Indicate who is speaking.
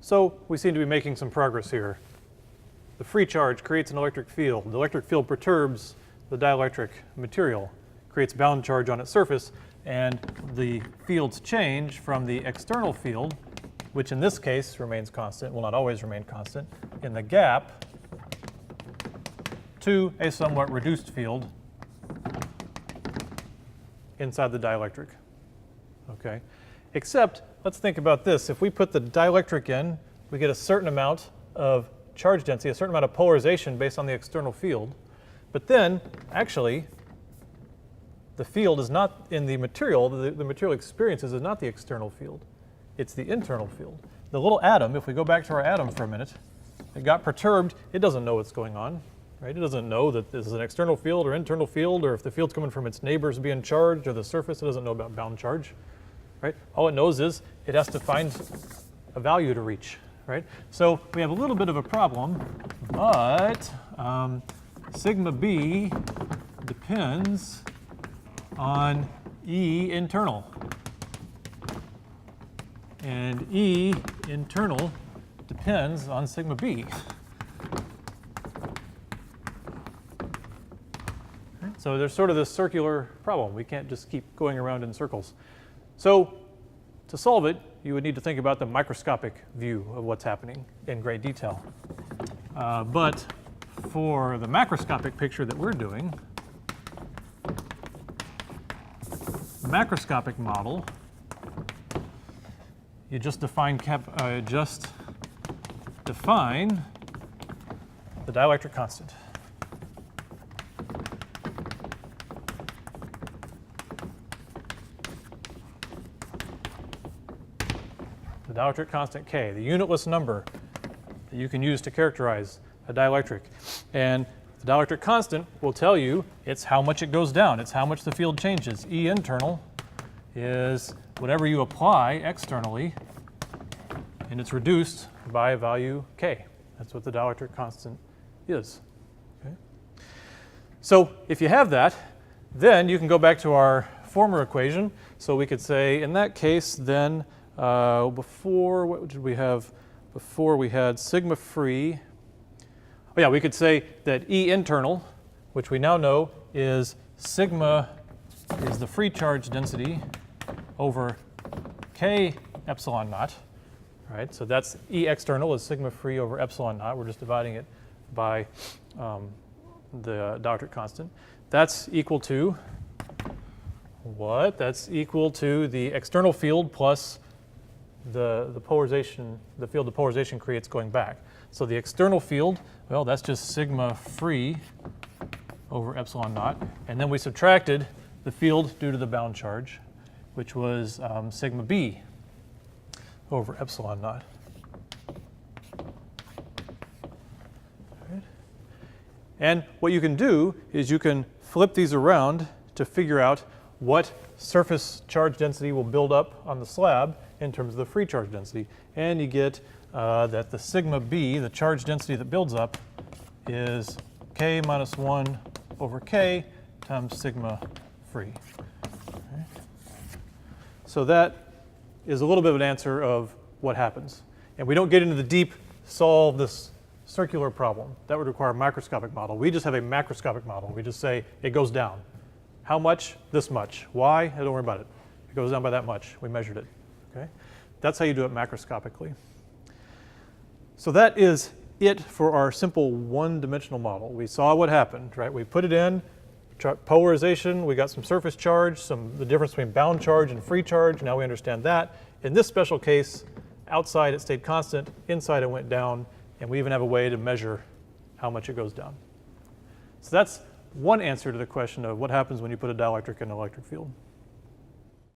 Speaker 1: So we seem to be making some progress here. The free charge creates an electric field. The electric field perturbs the dielectric material, creates bound charge on its surface, and the fields change from the external field, which in this case remains constant, will not always remain constant, in the gap, to a somewhat reduced field inside the dielectric. Okay? Except, let's think about this. If we put the dielectric in, we get a certain amount of charge density, a certain amount of polarization based on the external field. But then, actually, the field is not in the material. The material experiences is not the external field. It's the internal field. The little atom, if we go back to our atom for a minute, it got perturbed. It doesn't know what's going on. Right? It doesn't know that this is an external field or internal field, or if the field's coming from its neighbors being charged or the surface. It doesn't know about bound charge. Right? All it knows is it has to find a value to reach. Right? So we have a little bit of a problem, but sigma b depends on E internal. And E internal depends on sigma b. So there's sort of this circular problem. We can't just keep going around in circles. So to solve it, you would need to think about the microscopic view of what's happening in great detail. But for the macroscopic picture that we're doing, the macroscopic model, you just define the dielectric constant. The dielectric constant K, the unitless number that you can use to characterize a dielectric. And the dielectric constant will tell you it's how much it goes down. It's how much the field changes. E internal is whatever you apply externally, and it's reduced by a value K. That's what the dielectric constant is. Okay? So if you have that, then you can go back to our former equation. So we could say, in that case, then before, what did we have? Before we had sigma free. Oh yeah, we could say that E internal, which we now know is sigma is the free charge density over K epsilon naught. Right? So that's E external is sigma free over epsilon naught. We're just dividing it by the dielectric constant. That's equal to what? That's equal to the external field plus the polarization, the field the polarization creates going back. So the external field, well, that's just sigma free over epsilon naught. And then we subtracted the field due to the bound charge, which was sigma b over epsilon naught. Right. And what you can do is you can flip these around to figure out what surface charge density will build up on the slab in terms of the free charge density. And you get that the sigma b, the charge density that builds up, is K minus 1 over K times sigma free. Okay. So that is a little bit of an answer of what happens. And we don't get into the deep solve this circular problem. That would require a microscopic model. We just have a macroscopic model. We just say it goes down. How much? This much. Why? Don't worry about it. It goes down by that much. We measured it. Okay? That's how you do it macroscopically. So that is it for our simple one-dimensional model. We saw what happened, right? We put it in, polarization, we got some surface charge, the difference between bound charge and free charge. Now we understand that. In this special case, outside it stayed constant, inside it went down, and we even have a way to measure how much it goes down. So that's one answer to the question of what happens when you put a dielectric in an electric field.